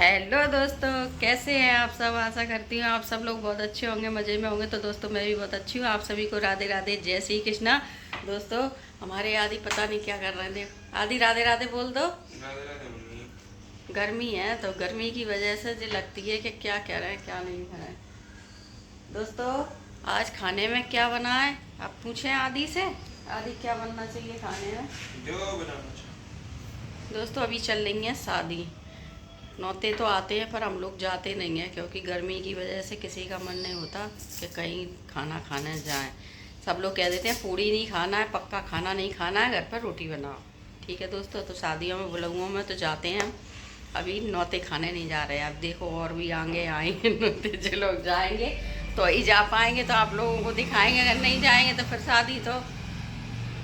Hello दोस्तों, कैसे हैं आप सब। आशा करती हूँ आप सब लोग बहुत अच्छे होंगे, मज़े में होंगे। तो दोस्तों मैं भी बहुत अच्छी हूँ। आप सभी को राधे राधे, जय श्री कृष्णा। दोस्तों हमारे आदि पता नहीं क्या कर रहे थे। आदि राधे राधे बोल दो। राधे राधे मम्मी। गर्मी है तो गर्मी की वजह से जो लगती है कि क्या कह रहे हैं क्या नहीं कह रहे हैं। दोस्तों आज खाने में क्या बना है, आप पूछें आदि से। आदि क्या बनना चाहिए खाने में। जो बनाना चाहो। दोस्तों अभी चल रही है शादी। नौते तो आते हैं पर हम लोग जाते नहीं हैं, क्योंकि गर्मी की वजह से किसी का मन नहीं होता कि कहीं खाना खाने जाएं। सब लोग कह देते हैं पूड़ी नहीं खाना है, पक्का खाना नहीं खाना है, घर पर रोटी बनाओ। ठीक है दोस्तों, तो शादियों में बुलाऊओं में तो जाते हैं हम। अभी नौते खाने नहीं जा रहे हैं। अब देखो और भी आगे आएंगे नौते जो लोग जाएंगे तो ही जा पाएंगे, तो आप लोगों को दिखाएंगे। अगर नहीं जाएंगे तो फिर शादी तो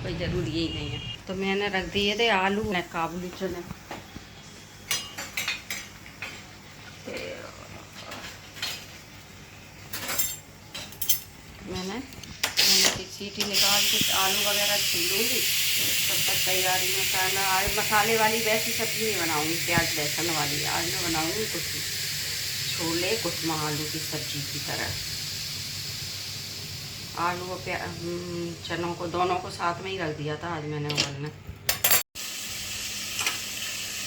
कोई ज़रूरी ही नहीं है। तो मैंने रख दिए थे आलू काबुली चने। मैंने की सीटी निकाल के आलू वगैरह छीलूँगी। तब तक तैयारी में करना। आज मसाले वाली वैसी सब्ज़ी नहीं बनाऊँगी, प्याज लहसुन वाली। आज मैं बनाऊँगी कुछ छोले कुटमा आलू की सब्ज़ी की तरह। आलू और चनों को दोनों को साथ में ही रख दिया था आज मैंने उबलने।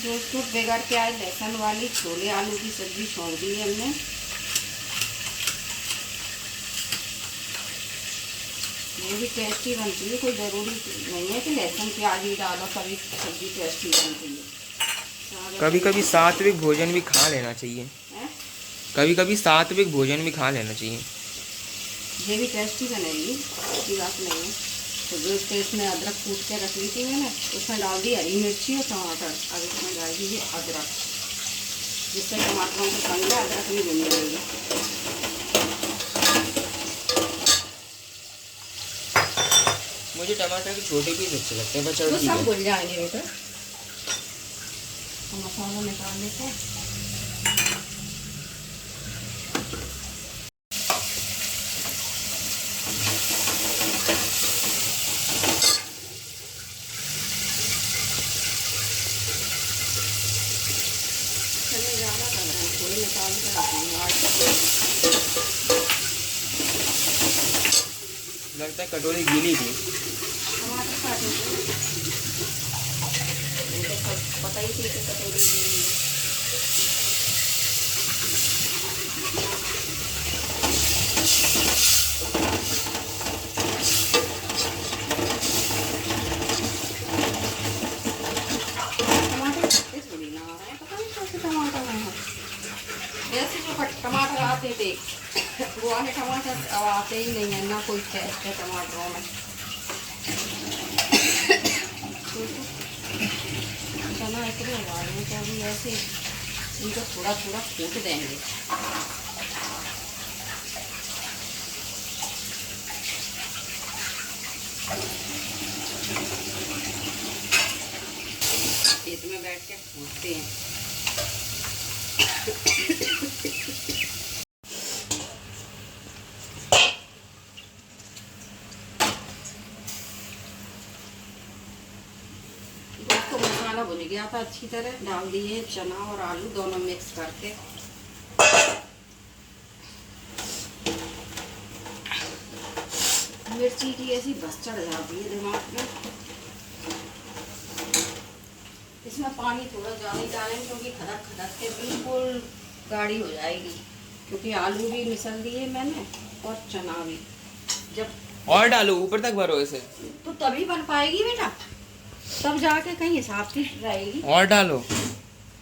दोस्तों बगैर प्याज लहसुन वाली छोले आलू की सब्ज़ी छोड़ दी है हमने। ये भी टेस्टी बनती है, कोई ज़रूरी नहीं है कि लहसुन प्याज ही डालो तभी सब्ज़ी टेस्टी बनती है। कभी कभी सात्विक भोजन भी खा लेना चाहिए। है? कभी कभी सात्विक भोजन भी खा लेना चाहिए। ये भी टेस्टी बनेगी, ऐसी बात नहीं है। तो जो इसमें अदरक कूट के रख ली थी मैंने, उसमें डाल दी हरी मिर्ची और टमाटर। अब इसमें डाल दीजिए अदरक, जिससे टमाटरों के संग अदरक भी बनी रहेगी। मुझे टमाटर के छोटे पीस अच्छे लगते हैं, पर चलो तो ठीक सब है। भूल जाएंगे बेटा। तो मसाला निकाल लेते हैं। चले ज़्यादा कर रहे हैं, थोड़ी निकाल कर रखेंगे। लगता है कटोरी गीली थी। टमाटर काटे थे, तो सब पता ही थी कि कटोरी गीली है। टमाटर खट्टे थोड़ी ना आ रहे हैं, पता नहीं कैसे टमाटर हैं। जैसे जो टमाटर आते थे वो वाले टमाटर अब आते ही नहीं है, ना कोई टेस्ट है टमाटरों में। चना इतने उगा रहे हैं कि अभी ऐसे इनको थोड़ा थोड़ा कूट देंगे। खेत में बैठ के कूटते हैं। दोस्तों मसाला भुन गया था अच्छी तरह, डाल दिए चना और आलू दोनों मिक्स करके। मिर्ची की ऐसी बस चढ़ जाती है दिमाग में। इसमें पानी थोड़ा ज़्यादा ही डालें, क्योंकि खदक खदक के बिल्कुल गाढ़ी हो जाएगी। क्योंकि आलू भी मिसल दिए मैंने और चना भी। जब और डालो, ऊपर तक भरो इसे। तो तभी बन पाएगी बेटा, तब जाके कहीं हिसाब की रहेगी। और डालो।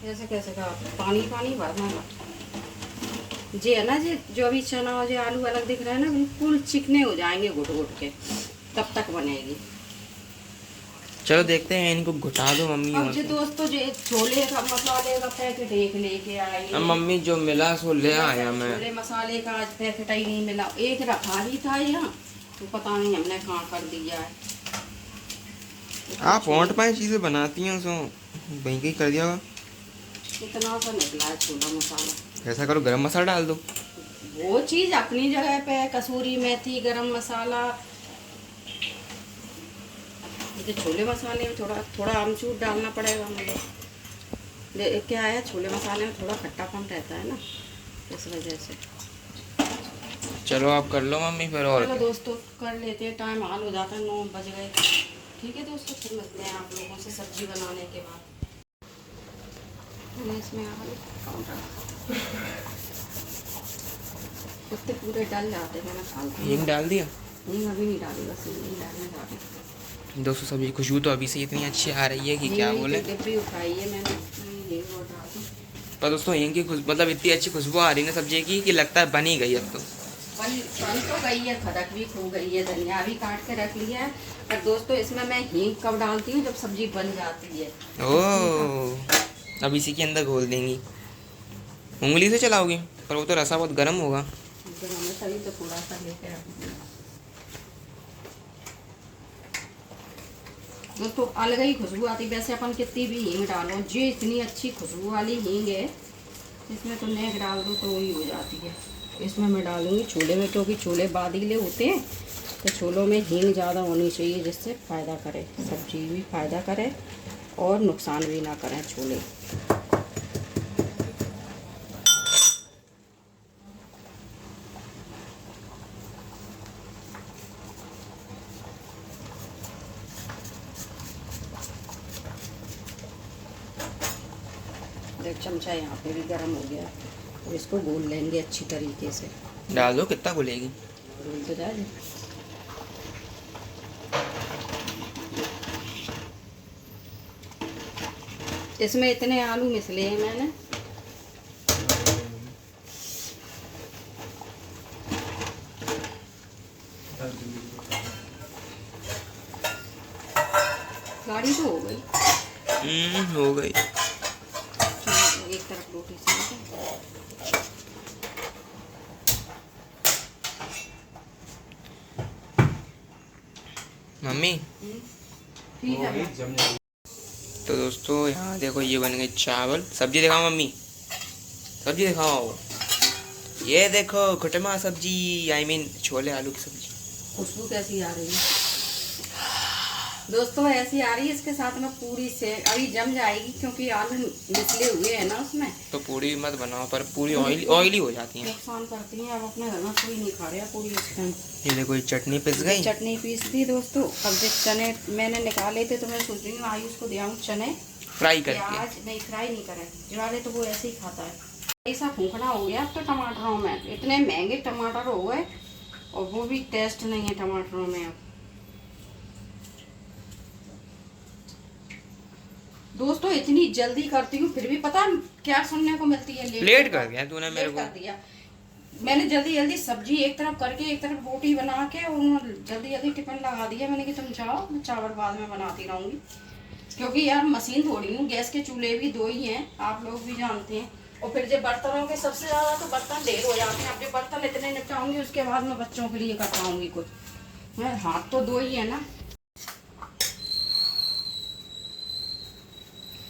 ऐसे कैसे कहा, पानी पानी भरना है जी। है ना जी, जो अभी चना और जो आलू अलग दिख रहे हैं ना, बिल्कुल चिकने हो जाएंगे घुट घुट के, तब तक बनेगी। चलो देखते हैं, इनको घुटा दो मम्मी। अब जो दोस्तों जो छोले का मसाले का पैकेट एक लेके आई। अब मम्मी जो मिला सो ले आया मैं। छोले मसाले का आज पैकेट ही नहीं मिला, एक रखा ही था यहाँ, तो पता नहीं हमने कहाँ कर दिया है। आप वॉन्ट पाए चीज़ें बनाती हैं, सो वहीं कहीं कर दिया होगा। इतना सा निकला है छोला मसाला। ऐसा करो, गरम मसाला डाल दो। वो चीज़ अपनी जगह पे है, कसूरी मेथी गरम मसाला। ये छोले मसाले में थोड़ा थोड़ा आमचूर डालना पड़ेगा मुझे। क्या है, छोले मसाले में थोड़ा खट्टापन रहता है ना, इस वजह से। चलो आप कर लो मम्मी फिर। और चलो दोस्तों कर लेते हैं, टाइम हाल हो जाता है, 9 बज गए। ठीक है दोस्तों, फिर मिलते हैं आप लोगों से सब्जी बनाने के बाद। मैंने इसमें आलू कुत्ते पूरे डल जाते हैं, मैंने फालतू हींग डाल दिया। हींग अभी नहीं डाली, बस हींग डालने जा रही। दोस्तों सब्जी खुशबू तो अभी से इतनी अच्छी आ रही है कि क्या बोले। डिब्बी उठाई है मैंने, हींग और डाल दी। पर दोस्तों हींग की खुशबू मतलब इतनी अच्छी खुशबू आ रही है ना सब्जी की कि लगता है बन ही गई अब तो। बन तो गई है, खदक भी खो गई है, धनिया भी काट के रख लिया है। पर दोस्तों इसमें मैं हींग कब डालती हूँ, जब सब्जी बन जाती है। ओह, अब इसी के अंदर घोल देंगी। उंगली से चलाओगी? पर वो तो रसा बहुत गर्म होगा। गरम है तभी तो थोड़ा सा लेके रखूँगी। दोस्तों अलग ही खुशबू आती, वैसे अपन कितनी भी हींग डालो, जो इतनी अच्छी खुशबू वाली हींग है, इसमें तो नेक डाल दो तो वही हो जाती है। इसमें मैं डालूंगी छोले में, क्योंकि छोले बादीले होते हैं, तो छोलों में हींग ज़्यादा होनी चाहिए, जिससे फ़ायदा करे, सब्जी भी फ़ायदा करे और नुकसान भी ना करें छोले। एक चमचा यहाँ पे भी गर्म हो गया, और इसको घोल लेंगे अच्छी तरीके से। डाल दो, कितना घुलेगी? घोल तो जाए। इसमें इतने आलू मिसले हैं मैंने। गाड़ी तो हो गई। हो गई। एक तरफ रोटी सेक है। मम्मी ठीक है। तो दोस्तों यहाँ देखो ये बन गए चावल। सब्जी दिखाओ मम्मी, सब्जी दिखाओ। ये देखो खुटमा सब्जी, आई मीन छोले आलू की सब्जी। खुशबू कैसी आ रही है दोस्तों, ऐसी आ रही है। इसके साथ में पूरी से अभी जम जाएगी, क्योंकि आलू निचले हुए हैं ना उसमें। तो पूरी मत बनाओ, पर पूरी ऑयली हो जाती है, नुकसान करती हैं। अब अपने घर में कोई नहीं खा रहा पूरी इस टाइम। ये देखो ये चटनी पिस गई। चटनी पीस दी दोस्तों। अब जो चने मैंने निकाले थे, तो मैं सोच रही हूँ आयुष को दे आऊँ चने फ्राई करके। आज नहीं, फ्राई नहीं करें, ज्वाले तो वो ऐसे ही खाता है। ऐसा फूकना हो गया अब तो टमाटरों में। इतने महंगे टमाटर हो गए, और वो भी टेस्ट नहीं है टमाटरों में अब। दोस्तों इतनी जल्दी करती हूँ, फिर भी पता क्या सुनने को मिलती है, लेट कर दिया तूने मेरे को। कर दिया मैंने, जल्दी जल्दी सब्जी एक तरफ करके एक तरफ रोटी बना के, और जल्दी जल्दी टिफिन लगा दिया मैंने कि तुम जाओ, मैं चावल बाद में बनाती रहूँगी। क्योंकि यार मशीन थोड़ी हूँ, गैस के चूल्हे भी 2 ही हैं, आप लोग भी जानते हैं। और फिर जब बर्तनों के सबसे ज़्यादा तो बर्तन ढेर हो जाते हैं। अब जो बर्तन इतने निपटाऊंगी, उसके बाद मैं बच्चों के लिए कर पाऊँगी कुछ। मैं हाथ तो 2 ही है ना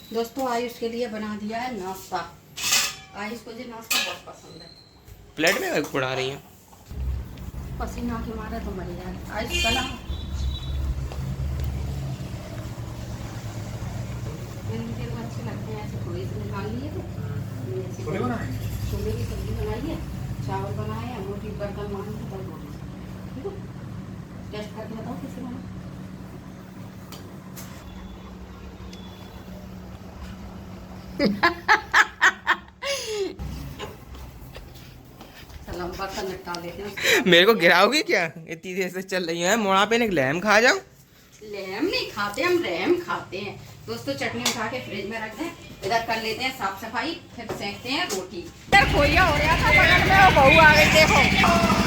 दोस्तों। आयुष के लिए बना दिया है नाश्ता। आयुष को ये नाश्ता बहुत पसंद है। प्लेट में उड़ा रही है, पसीना के मारे तो मर जाए। आयुष कला अच्छे लगते हैं, ऐसे थोड़ी सी निकाल लिए थे। छोले की सब्जी बनाई है, चावल बनाए हैं, रोटी बर्तन मान के तब बनाए। ठीक है, टेस्ट करके बताओ कैसे बना। बर्तन निपटा देते हैं। मेरे को गिराओगी क्या? इतनी देर से चल रही है, मोड़ा पे एक लहम खा जाओ। लहम नहीं खाते हम, रहम खाते हैं दोस्तों। चटनी उठा के फ्रिज में रख दें, इधर कर लेते हैं साफ सफाई, फिर सेकते हैं रोटी। इधर खोइया हो रहा था बगल में, और बहू आ गई देखो।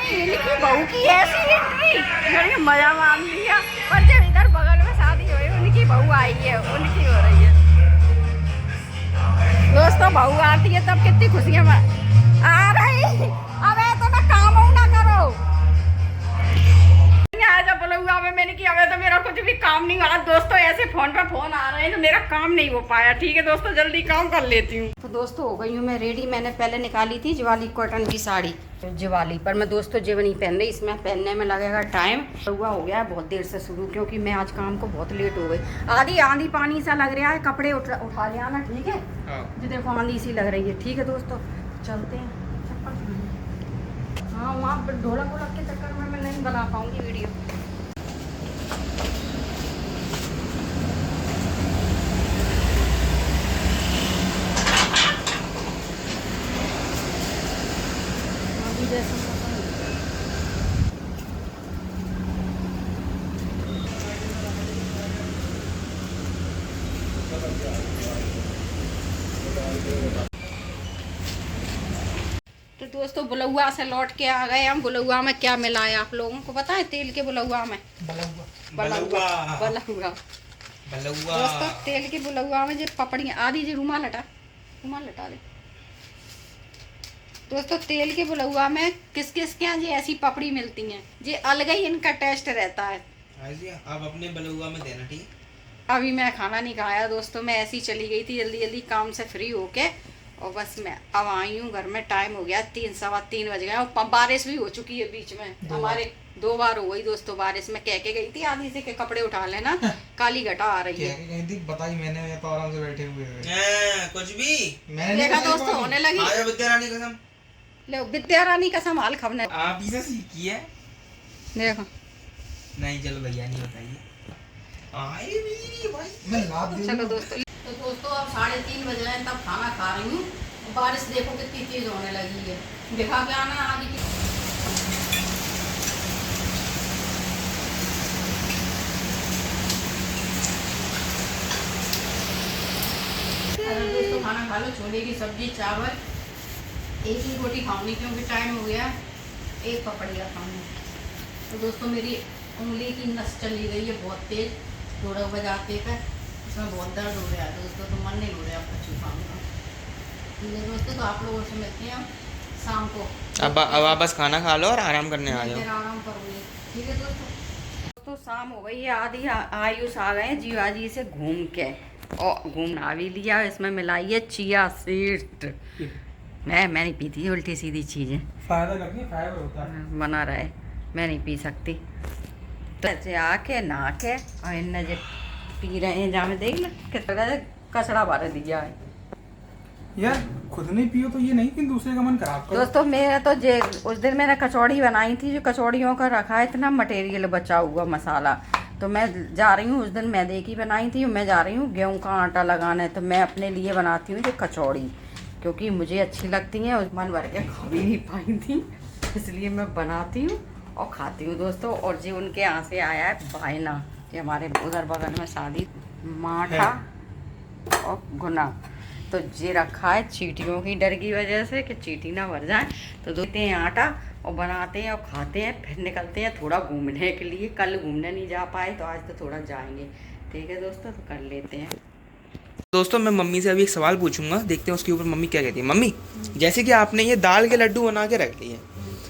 नहीं, इनकी बहू की ऐसी एंट्री, मैंने मजा मान लिया। पर जब इधर बगल में शादी हुई, उनकी बहू आई है, उनकी हो रही है दोस्तों। बहू आती है तब कितनी खुशियाँ आ रही। अब तो ना काम ना करो, जब बलुआ में मैंने किया हुआ तो मेरा कुछ भी काम नहीं हुआ दोस्तों। ऐसे फोन पे फोन आ रहे हैं तो मेरा काम नहीं हो पाया। ठीक है दोस्तों, जल्दी काम कर लेती हूँ। तो दोस्तों हो गई हूँ मैं रेडी। मैंने पहले निकाली थी ज्वाली कॉटन की साड़ी ज्वाली, पर मैं दोस्तों जेब नहीं पहन रही, इसमें पहनने में लगेगा टाइम। बलुआ हो गया बहुत देर से शुरू, क्योंकि मैं आज काम को बहुत लेट हो गई। आधी आंधी पानी सा लग रहा है, कपड़े उठा ले आना। ठीक है जी, देखो आंधी सी लग रही है। ठीक है दोस्तों, चलते हैं। हाँ, वहाँ ढोलक वोलक के चक्कर में मैं नहीं बना पाऊँगी वीडियो। तो दोस्तों बुलौआ से लौट के आ गए हम। बुलौआ में क्या मिला है आप लोगों को पता है? तेल के बुलौआ में बलौआ दोस्तों, तेल के बुलौआ में जो पपड़ियाँ आदि जी रुमाल लटा दे दोस्तों। तेल के बुलौआ में किस किस के यहाँ जी ऐसी पपड़ी मिलती हैं, ये अलग ही इनका टेस्ट रहता है। आप अपने बुलौआ में देना। ठीक, अभी मैं खाना नहीं खाया दोस्तों, मैं ऐसी चली गई थी जल्दी जल्दी काम से फ्री होके, और बस मैं अब आई हूँ घर में। टाइम हो गया 3 सवा 3 बज गए, और बारिश भी हो चुकी है बीच में। हमारे 2 बार हो गई दोस्तों बारिश। में कह के गई थी आदि से के कपड़े उठा लेना, काली घटा आ रही है। कहीं थी बताई मैंने, तो आराम से बैठे हुए कुछ भी मैंने देखा दोस्तों, होने लगी। विद्यारानी कसम, ले विद्यारानी कसम हाल खबने आप ही से सीखी है। देखो नहीं चलो भैया नहीं बताइए। मैं लाद दूं। चलो दोस्तों, तो दोस्तों अब 3:30 बज रहे हैं, तब खाना खा रही हूँ। बारिश देखो कितनी तेज होने लगी है। दिखा के आना आगे की। दोस्तों खाना खा लो, छोले की सब्जी चावल, एक ही रोटी खाऊंगी क्योंकि टाइम हो गया। एक पपड़िया खाऊंगी। तो दोस्तों मेरी उंगली की नस चली गई है बहुत तेज, थोड़ा बजाते का इसमें बहुत दर्द हो रहा है दोस्तों, तो मन नहीं हो रहा आपका छुपाने का। ठीक है दोस्तों, तो आप लोगों से मिलते हैं शाम को। अब आप बस खाना खा लो और आराम करने आ जाओ। फिर आराम करूँगी। ठीक है दोस्तों, शाम हो गई है, आधी आयुष आ गए जीवाजी से घूम के, और घूमना भी लिया। इसमें मिलाई है चिया सीड। मैं नहीं पीती उल्टी सीधी चीज़ें, फायदा करती है, फाइबर होता है। बना रहा है, मैं नहीं पी सकती। तो ऐसे आके नहा के और इन्हें जो पी रहे हैं, जहाँ में देख लो कितना कचड़ा भर दिया है। यार खुद नहीं पियो तो ये नहीं कि दूसरे का मन खराब करो। दोस्तों मेरा तो जे उस दिन मैंने कचौड़ी बनाई थी, जो कचौड़ियों का रखा है इतना मटेरियल बचा हुआ मसाला, तो मैं जा रही हूँ। उस दिन मैदे की बनाई थी, मैं जा रही हूँ गेहूँ का आटा लगाना है। तो मैं अपने लिए बनाती हूँ जो कचौड़ी, क्योंकि मुझे अच्छी लगती हैं और मन भर के खा भी नहीं पाई थी, इसलिए मैं बनाती हूँ और खाती हूँ दोस्तों। और जो उनके यहाँ से आया है बायना, ये हमारे उधर बगल में शादी माठा और गुना, तो ये रखा है चींटियों की डर की वजह से कि चींटी ना भर जाए। तो देते हैं आटा और बनाते हैं और खाते हैं, फिर निकलते हैं थोड़ा घूमने के लिए। कल घूमने नहीं जा पाए तो आज तो थोड़ा जाएंगे। ठीक है दोस्तों, तो कर लेते हैं। दोस्तों मैं मम्मी से अभी एक सवाल पूछूंगा, देखते हैं उसके ऊपर मम्मी क्या कहती है। मम्मी, जैसे कि आपने ये दाल के लड्डू बना के रख लिए,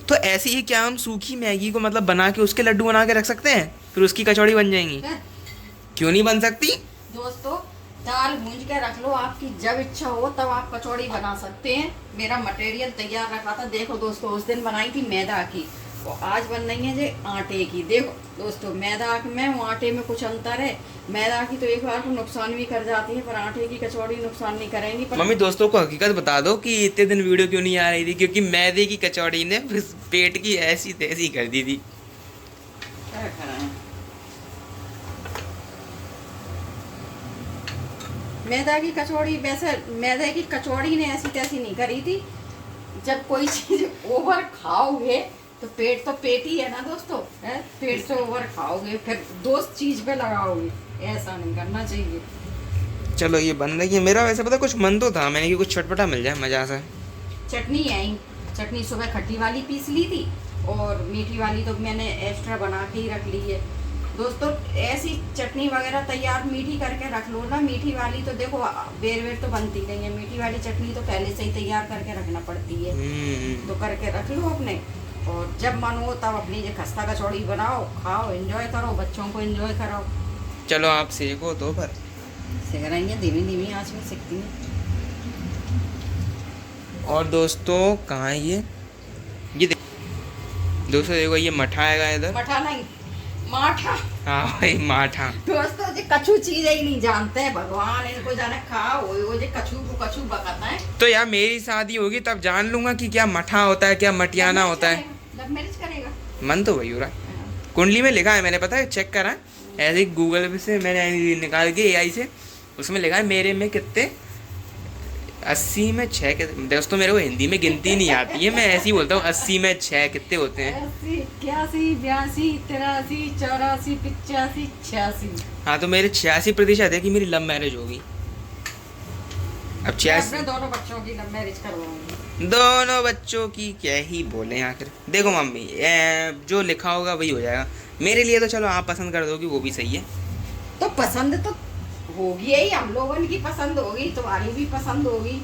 तो ऐसे ही क्या हम सूखी मैगी को मतलब बना के उसके लड्डू बना के रख सकते हैं, फिर उसकी कचौड़ी बन जाएंगी? क्यों नहीं बन सकती दोस्तों? दाल भूंज के रख लो, आपकी जब इच्छा हो तब आप कचौड़ी बना सकते हैं। मेरा मटेरियल तैयार रखा था। देखो दोस्तों, उस दिन बनाई थी मैदा की और आज बन रही है जो आटे की। देखो दोस्तों, मैदा में और आटे में कुछ अंतर है। मैदा की तो एक बार को नुकसान भी कर जाती है, पर आटे की कचौड़ी नुकसान नहीं करेंगी। मम्मी दोस्तों को हकीकत बता दो कि इतने दिन वीडियो क्यों नहीं आ रही थी, क्योंकि मैदे की कचौड़ी ने पेट की ऐसी तैसी कर दी थी। क्या कराएं? मैदा की कचौड़ी, वैसे मैदे की कचौड़ी ने ऐसी तैसी नहीं करी थी। जब कोई चीज़ ओवर खाओगे तो पेट ही है ना दोस्तों, है? पेट से ओवर खाओगे फिर दोस्त चीज़ पे लगाओगे, ऐसा नहीं करना चाहिए। चलो ये बन रही है। मेरा वैसे पता कुछ मन तो था मैंने कि कुछ चटपटा मिल जाए मजा से। चटनी आई, चटनी सुबह खट्टी वाली पीस ली थी और मीठी वाली तो मैंने एक्स्ट्रा बना के ही रख ली है। दोस्तों ऐसी चटनी वगैरह तैयार मीठी करके रख लो ना। मीठी वाली तो देखो बेर बेर तो बनती नहीं है, मीठी वाली चटनी तो पहले से ही तैयार करके रखना पड़ती है। तो करके रख लो अपने, और जब मन हो तब अपनी जो खस्ता कचौड़ी बनाओ, खाओ, एंजॉय करो, बच्चों को एंजॉय कराओ। चलो आप सेको तो पर सेक रही हैं, धीमी धीमी आँच में सेकती हैं। और दोस्तों कहाँ है ये दोस्तों देखो ये मठा आएगा इधर। मठा नहीं, माठा। हाँ भाई माठा। दोस्तों जी कछू चीज ही नहीं जानते हैं, भगवान इनको जाने खाओ वो जो कछू को कछू बकाता है। तो यार मेरी शादी होगी तब जान लूंगा कि क्या मठा होता है, क्या मटियाना होता है। लव मैरिज करेगा? मन तो वही हो रहा है। कुंडली में लिखा है, मैंने पता है चेक करा ऐसे ही गूगल से मैंने निकाल के AI से, उसमें लिखा है मेरे में कितने 80 में 6 के। दोस्तों मेरे को हिंदी में गिनती नहीं आती है, मैं ऐसे ही बोलता हूँ 80 में 6 कितने होते हैं। 80, 81, 82, 83, 84, 85, 86। हाँ तो मेरे 86% है कि मेरी लव मैरिज होगी। अब 86 अपने दोनों बच्चों की लव मैरिज करवाऊंगी। दोनों बच्चों की क्या ही बोले आखिर। देखो मम्मी जो लिखा होगा वही हो जाएगा। मेरे लिए तो चलो आप पसंद कर दोगी वो भी सही है। तो पसंद तो होगी ही, हम लोगों की पसंद होगी, तुम्हारी भी पसंद होगी।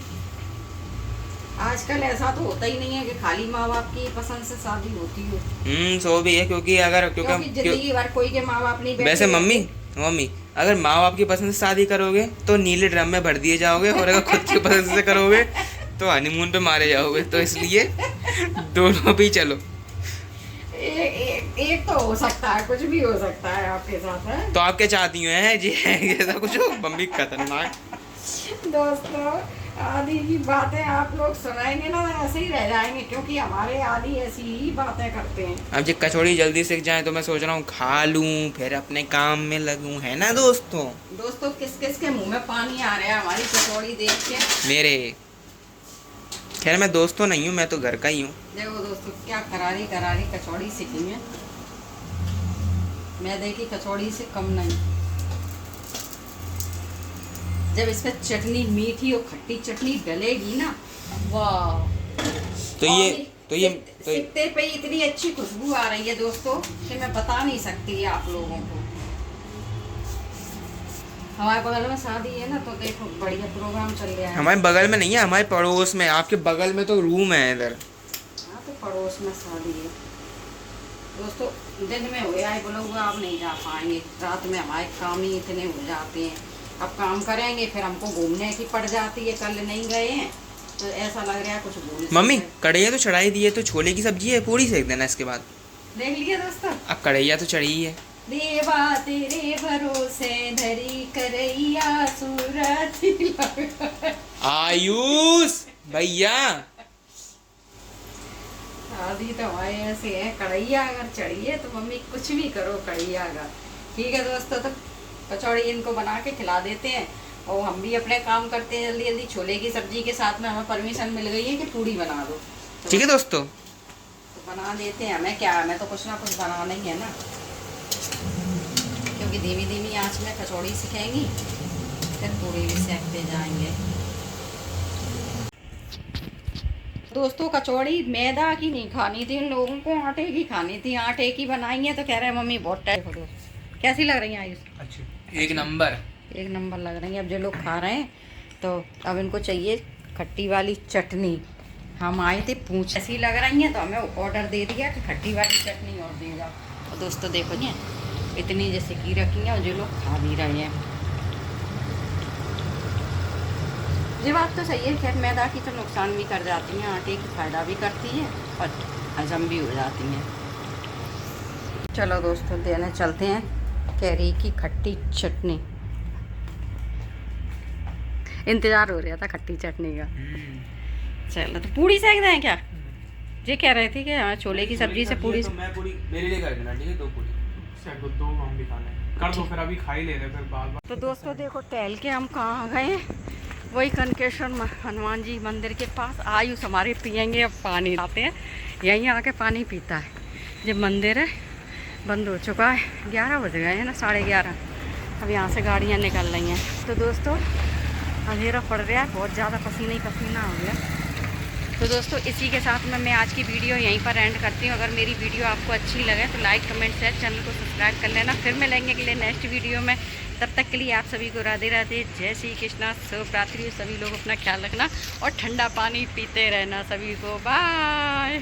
आजकल ऐसा तो होता ही नहीं है कि खाली माँ बाप की पसंद से शादी होती हो। सो भी है क्योंकि अगर क्योंकि जिंदगी भर कोई के माँ बाप नहीं बैठे। वैसे मम्मी अगर माँ बाप की पसंद से शादी करोगे तो नीले ड्रम में भर दिए जाओगे, और अगर खुद की पसंद से करोगे तो हनीमून पे मारे जाओगे। तो इसलिए दोनों भी चलो। एक तो हो सकता है, कुछ भी हो सकता है आपके साथ है। तो आप क्या चाहती हैं जी ऐसा कुछ हो? मम्मी खतरनाक। दोस्तों आदि की बातें आप लोग सुनाएंगे ना ऐसे ही रह जाएंगे, क्योंकि हमारे आदि ऐसी ही बातें करते हैं। अब जो कचौड़ी जल्दी सीख जाए तो मैं सोच रहा हूँ खा लूँ फिर अपने काम में लगूँ, है ना दोस्तों। किस किस के मुंह में पानी आ रहा है हमारी कचौड़ी देख के। मेरे खैर मैं दोस्त तो नहीं हूँ, मैं तो घर का ही हूँ। देखो दोस्तों क्या करारी करारी कचौड़ी सीखी है, मैदे की कचौड़ी से कम नहीं। जब इस पे चटनी मीठी और खट्टी चटनी डलेगी ना, वाह। तो ये सिकते पे इतनी अच्छी खुशबू आ रही है दोस्तों कि मैं बता नहीं सकती आप लोगों को। हमारे बगल में शादी है ना, तो देखो बढ़िया प्रोग्राम चल रहा है। हमारे बगल में नहीं है, हमारे पड़ोस में। आपके बगल में तो रूम है इधर। हाँ तो पड़ोस में शादी है दोस्तों। दिन में हो आए बोला हुआ आप नहीं जा पाएंगे, रात में हमारे काम ही इतने हो जाते हैं। अब काम करेंगे फिर हमको घूमने की पड़ जाती है। कल नहीं गए हैं तो ऐसा लग रहा है कुछ भूल। मम्मी कढ़ैया तो चढ़ाई दी है, तो छोले की सब्जी है, पूरी सेक देना इसके बाद। देख लिया दोस्तों, अब कढ़ैया तो चढ़ी है। देवा तेरे भरोसे धरी करैया सूरज आयुष भैया शादी तो हमारे ऐसे है। कढ़ैया अगर चढ़ी है तो मम्मी कुछ भी करो कढ़ैया का। ठीक है दोस्तों, तो कचौड़ी इनको बना के खिला देते हैं और हम भी अपने काम करते हैं जल्दी जल्दी। छोले की सब्जी के साथ में हमें परमिशन मिल गई है कि पूड़ी बना दो। ठीक है दोस्तों, तो बना देते हैं। हमें क्या, हमें तो कुछ ना कुछ बनाना ही है ना, क्योंकि धीमी धीमी आंच में कचौड़ी सिखेंगी फिर पूड़ी भी सेकते जाएंगे। दोस्तों कचौड़ी मैदा की नहीं खानी थी, इन लोगों को आटे की खानी थी। आटे की बनाई है तो कह रहे हैं मम्मी बहुत टाइम। कैसी लग रही है आयुष? अच्छी एक नंबर लग रही है। अब जो लोग खा रहे हैं तो अब इनको चाहिए खट्टी वाली चटनी। हम आए थे पूछ ऐसी लग रही हैं तो हमें ऑर्डर दे दिया कि खट्टी वाली चटनी और देगा। और दोस्तों देखो ये इतनी जैसे की रखी है और जो लोग खा भी रहे हैं। ये बात तो सही है। खैर मैदा की तो नुकसान भी कर जाती हैं, आटे की फ़ायदा भी करती है और हजम भी हो जाती हैं। चलो दोस्तों देने चलते हैं कैरी की खट्टी चटनी। इंतज़ार हो रहा था खट्टी चटनी का। चलो तो पूड़ी सेक दें क्या? ये कह रहे थे कि हाँ छोले की सब्जी से पूड़ी। तो मैं पूड़ी मेरे लिए कर देना, ठीक है? 2 पूड़ी सेक दो, हम भी खाने कर दो, फिर अभी खा ही ले रहे फिर बार। तो दोस्तों देखो टहल के हम कहाँ गए, वही कनकेश्वर हनुमान जी मंदिर के पास। आयुष हमारे पियेंगे अब पानी, आते हैं यहीं आके पानी पीता है। जब मंदिर है बंद हो चुका है, 11 बज गए हैं ना, 11:30। अब यहाँ से गाड़ियाँ निकल रही हैं। तो दोस्तों अंधेरा पड़ रहा है, बहुत ज़्यादा पसीना ही पसीना हो गया। तो दोस्तों इसी के साथ मैं आज की वीडियो यहीं पर एंड करती हूँ। अगर मेरी वीडियो आपको अच्छी लगे तो लाइक कमेंट शेयर, चैनल को सब्सक्राइब कर लेना। फिर मिलेंगे अगले नेक्स्ट वीडियो में। तब तक के लिए आप सभी को राधे राधे, जय श्री कृष्णा, शुभ रात्रि। सभी लोग अपना ख्याल रखना और ठंडा पानी पीते रहना। सभी को बाय।